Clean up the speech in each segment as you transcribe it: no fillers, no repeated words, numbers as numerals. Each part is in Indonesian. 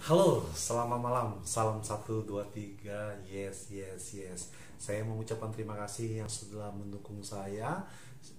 Halo, selamat malam. Salam 1, 2, 3. Yes, yes, yes. Saya mengucapkan terima kasih yang sudah mendukung saya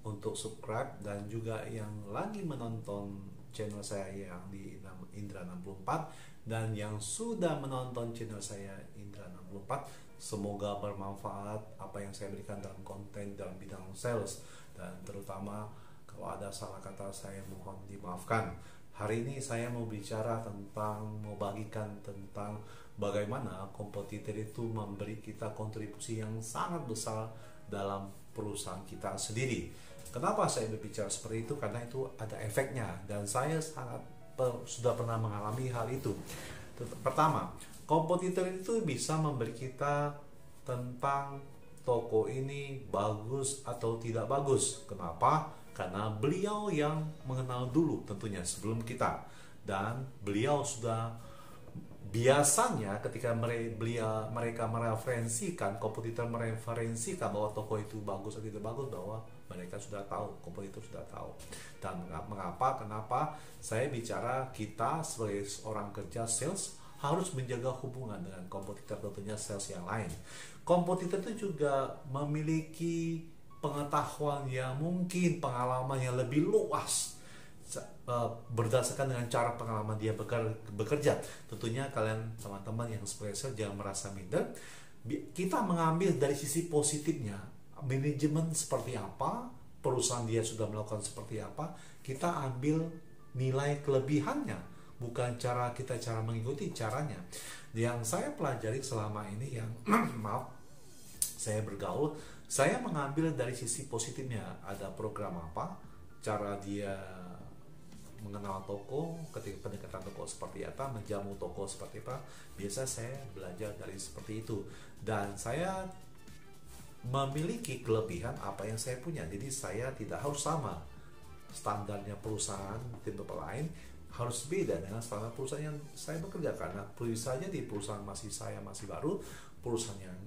untuk subscribe dan juga yang lagi menonton channel saya yang di Indra 64 dan yang sudah menonton channel saya Indra 64. Semoga bermanfaat apa yang saya berikan dalam konten dalam bidang sales, dan terutama kalau ada salah kata saya mohon dimaafkan. Hari ini saya mau bicara mau bagikan tentang bagaimana kompetitor itu memberi kita kontribusi yang sangat besar dalam perusahaan kita sendiri. Kenapa saya berbicara seperti itu? Karena itu ada efeknya dan saya sudah pernah mengalami hal itu. Pertama, kompetitor itu bisa memberi kita tentang toko ini bagus atau tidak bagus. Kenapa? Karena beliau yang mengenal dulu tentunya sebelum kita, dan beliau sudah biasanya ketika mereka mereferensikan, kompetitor mereferensikan bahwa toko itu bagus atau tidak bagus, bahwa mereka sudah tahu, kompetitor sudah tahu. Dan kenapa saya bicara kita sebagai orang kerja sales harus menjaga hubungan dengan kompetitor, tentunya sales yang lain. Kompetitor itu juga memiliki pengetahuan yang mungkin pengalaman yang lebih luas berdasarkan dengan cara pengalaman dia bekerja. Tentunya kalian teman-teman yang spesial jangan merasa minder. Kita mengambil dari sisi positifnya, manajemen seperti apa, perusahaan dia sudah melakukan seperti apa, kita ambil nilai kelebihannya, bukan cara mengikuti caranya. Yang saya pelajari selama ini yang maaf, saya bergaul, saya mengambil dari sisi positifnya. Ada program apa, cara dia mengenal toko, ketika pendekatan toko seperti apa, menjamu toko seperti apa. Biasa saya belajar dari seperti itu, dan saya memiliki kelebihan apa yang saya punya. Jadi saya tidak harus sama standarnya perusahaan di tempat lain, harus beda dengan standar perusahaan yang saya bekerja, karena saja di perusahaan saya masih baru, perusahaan yang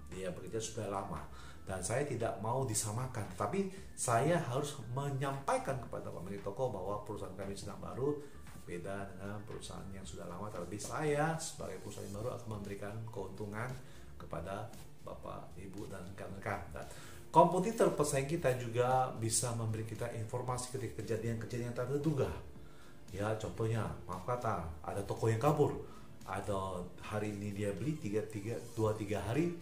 dia bekerja sudah lama, dan saya tidak mau disamakan. Tapi saya harus menyampaikan kepada pemilik toko bahwa perusahaan kami sedang baru, beda dengan perusahaan yang sudah lama. Terlebih saya sebagai perusahaan yang baru akan memberikan keuntungan kepada Bapak, Ibu, dan rekan-rekan. Dan kompetitor pesaing kita juga bisa memberi kita informasi ketika kejadian-kejadian tak terduga. Ya, contohnya, maaf kata, ada toko yang kabur, ada hari ini dia beli 2-3 hari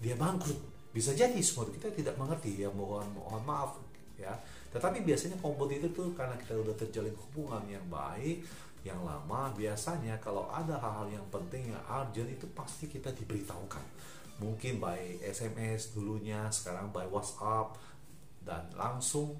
dia bangkrut. Bisa jadi semua kita tidak mengerti, ya mohon maaf ya. Tetapi biasanya kompetitor itu karena kita udah terjalin hubungan yang baik, yang lama, biasanya kalau ada hal-hal yang penting, yang urgent, itu pasti kita diberitahukan. Mungkin by SMS dulunya, sekarang by WhatsApp, dan langsung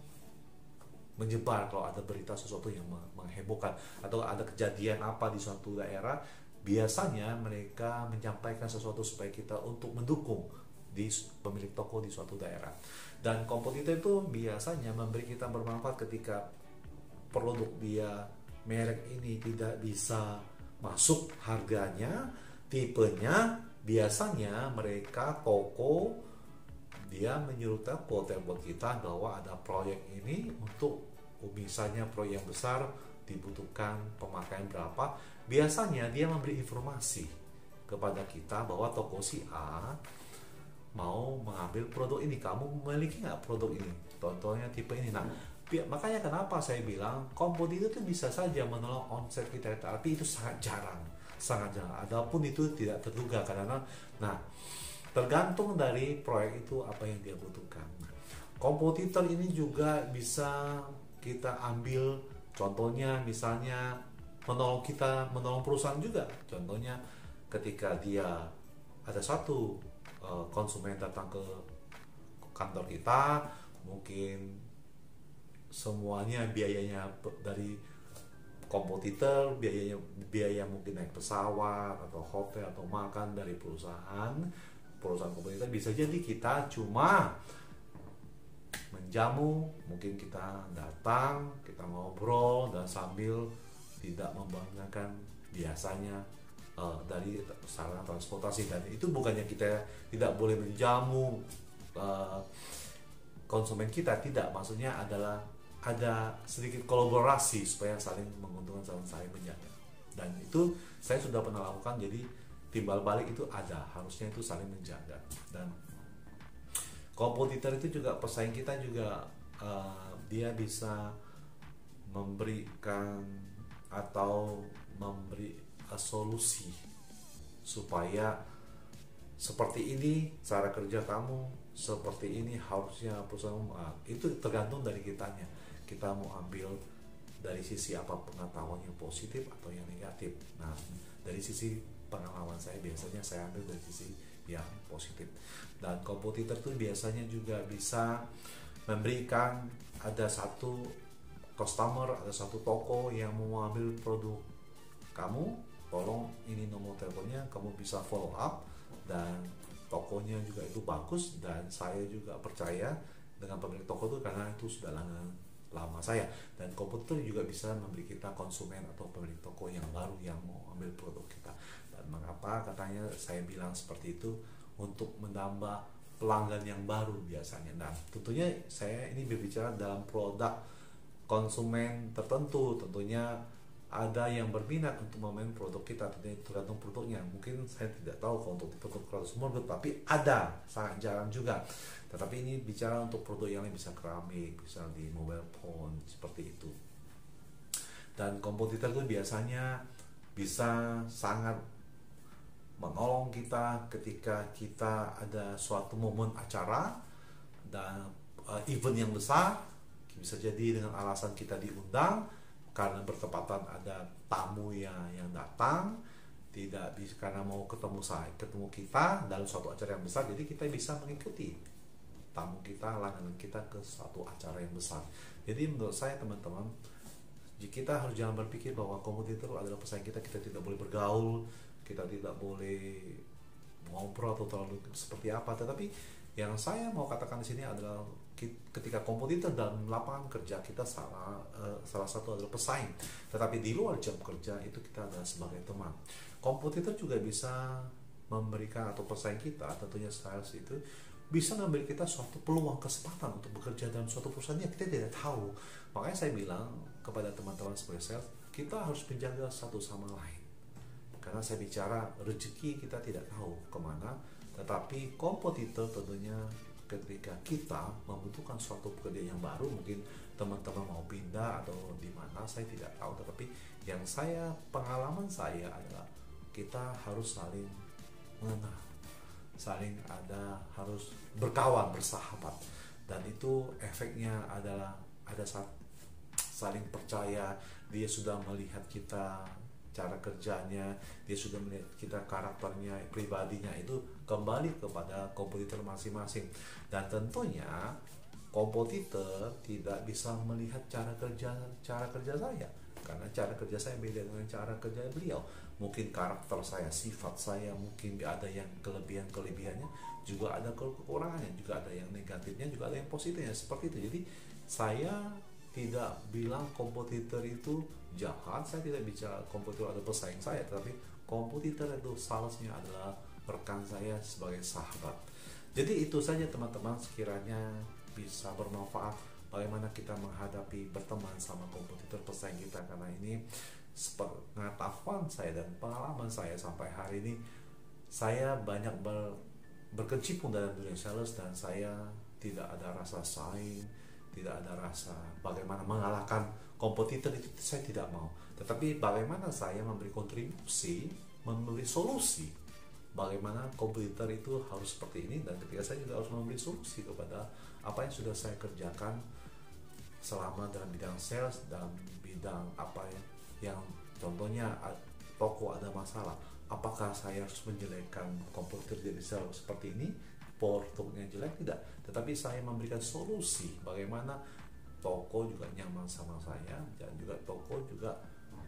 menyebar kalau ada berita sesuatu yang menghebohkan atau ada kejadian apa di suatu daerah. Biasanya mereka menyampaikan sesuatu supaya kita untuk mendukung di pemilik toko di suatu daerah. Dan kompetitor itu biasanya memberi kita bermanfaat ketika produk dia, merek ini tidak bisa masuk harganya, tipenya. Biasanya mereka toko dia menyuruh telepon kita bahwa ada proyek ini, untuk misalnya proyek yang besar dibutuhkan pemakaian berapa. Biasanya dia memberi informasi kepada kita bahwa toko si A mau mengambil produk ini, kamu memiliki nggak produk ini, contohnya tipe ini. Nah, makanya kenapa saya bilang kompetitor itu bisa saja menolong omset kita, tapi itu sangat jarang. Adapun itu tidak terduga karena tergantung dari proyek itu apa yang dia butuhkan. Kompetitor ini juga bisa kita ambil contohnya, misalnya menolong perusahaan juga. Contohnya ketika dia ada satu konsumen datang ke kantor kita, mungkin semuanya biayanya dari kompetitor, biaya mungkin naik pesawat atau hotel atau makan dari perusahaan kompetitor. Bisa jadi kita cuma menjamu, mungkin kita datang, kita ngobrol, dan sambil tidak membanggakan biasanya dari sarana transportasi. Dan itu bukannya kita tidak boleh menjamu konsumen kita, tidak, maksudnya adalah ada sedikit kolaborasi supaya saling menguntungkan, saling menjaga. Dan itu saya sudah pernah lakukan, jadi timbal balik itu ada, harusnya itu saling menjaga. Dan kompetitor itu juga pesaing kita juga, dia bisa memberikan atau memberi solusi supaya seperti ini cara kerja kamu, seperti ini harusnya perusahaan. Itu tergantung dari kitanya, kita mau ambil dari sisi apa, pengetahuan yang positif atau yang negatif. Nah, dari sisi pengalaman saya biasanya saya ambil dari sisi yang positif. Dan kompetitor itu biasanya juga bisa memberikan, ada satu customer, ada satu toko yang mau ambil produk kamu, tolong ini nomor teleponnya, kamu bisa follow up. Dan tokonya juga itu bagus, dan saya juga percaya dengan pemilik toko itu karena itu sudah lama saya. Dan kompetitor juga bisa memberi kita konsumen atau pemilik toko yang baru yang mau ambil produk kita. Dan mengapa katanya saya bilang seperti itu, untuk menambah pelanggan yang baru biasanya. Nah, tentunya saya ini berbicara dalam produk konsumen tertentu, tentunya ada yang berminat untuk memain produk kita, tentunya tergantung produknya. Mungkin saya tidak tahu kalau untuk produk consumer good, tapi ada, sangat jarang juga. Tetapi ini bicara untuk produk yang lain, bisa keramik, bisa di mobile phone, seperti itu. Dan kompetitor itu biasanya bisa sangat menolong kita ketika kita ada suatu momen acara dan event yang besar. Bisa jadi dengan alasan kita diundang karena bertepatan ada tamu yang datang, tidak bisa karena mau ketemu kita dalam suatu acara yang besar, jadi kita bisa mengikuti tamu kita, langganan kita ke suatu acara yang besar. Jadi menurut saya teman-teman, kita harus jangan berpikir bahwa kompetitor adalah pesaing kita tidak boleh bergaul, kita tidak boleh ngobrol atau terlalu seperti apa. Tetapi yang saya mau katakan di sini adalah ketika kompetitor dalam lapangan kerja kita salah satu adalah pesaing, tetapi di luar jam kerja itu kita adalah sebagai teman. Kompetitor juga bisa memberikan, atau pesaing kita tentunya sales itu bisa memberi kita suatu peluang, kesempatan untuk bekerja dalam suatu perusahaan yang kita tidak tahu. Makanya saya bilang kepada teman-teman sebagai sales, kita harus menjaga satu sama lain. Karena saya bicara rezeki kita tidak tahu kemana, tetapi kompetitor tentunya ketika kita membutuhkan suatu pekerjaan yang baru, mungkin teman-teman mau pindah atau di mana saya tidak tahu, tetapi yang pengalaman saya adalah kita harus saling mengenal, harus berkawan, bersahabat, dan itu efeknya adalah ada saling percaya. Dia sudah melihat kita cara kerjanya, dia sudah melihat kita karakternya, pribadinya, itu kembali kepada kompetitor masing-masing. Dan tentunya kompetitor tidak bisa melihat cara kerja saya, karena cara kerja saya beda dengan cara kerja beliau. Mungkin karakter saya, sifat saya, mungkin ada yang kelebihannya, juga ada kekurangannya, juga ada yang negatifnya, juga ada yang positifnya, seperti itu. Jadi saya tidak bilang kompetitor itu jahat, saya tidak bicara kompetitor adalah pesaing saya, tetapi kompetitor itu salesnya adalah rekan saya sebagai sahabat. Jadi itu saja teman-teman, sekiranya bisa bermanfaat bagaimana kita menghadapi berteman sama kompetitor pesaing kita, karena ini pengetahuan saya dan pengalaman saya sampai hari ini. Saya banyak berkecimpung dalam dunia sales, dan saya tidak ada rasa saing, tidak ada rasa bagaimana mengalahkan kompetitor, itu saya tidak mau. Tetapi bagaimana saya memberi kontribusi, memberi solusi, bagaimana kompetitor itu harus seperti ini, dan ketika saya juga harus memberi solusi kepada apa yang sudah saya kerjakan selama dalam bidang sales, dalam bidang apa yang contohnya toko ada masalah, apakah saya harus menjelekkan kompetitor jadi sales seperti ini, produknya jelek? Tidak, tetapi saya memberikan solusi bagaimana toko juga nyaman sama saya, dan juga toko juga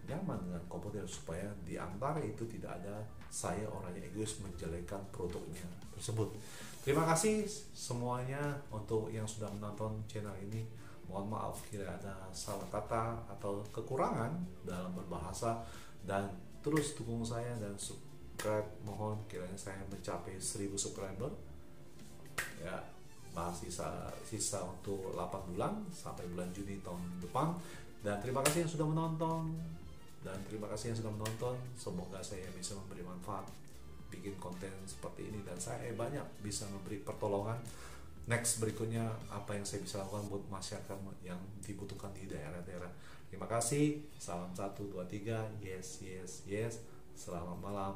nyaman dengan kompetitor, supaya di antara itu tidak ada saya orang yang egois menjelekkan produknya tersebut. Terima kasih semuanya untuk yang sudah menonton channel ini. Mohon maaf kira ada salah kata atau kekurangan dalam berbahasa, dan terus dukung saya dan subscribe. Mohon kiranya saya mencapai 1000 subscriber ya, masih sisa untuk 8 bulan sampai bulan Juni tahun depan. Dan terima kasih yang sudah menonton. Dan terima kasih yang sudah menonton. Semoga saya bisa memberi manfaat bikin konten seperti ini, dan saya banyak bisa memberi pertolongan. Next berikutnya apa yang saya bisa lakukan buat masyarakat yang dibutuhkan di daerah-daerah. Terima kasih. Salam 1 2 3. Yes, yes, yes. Selamat malam.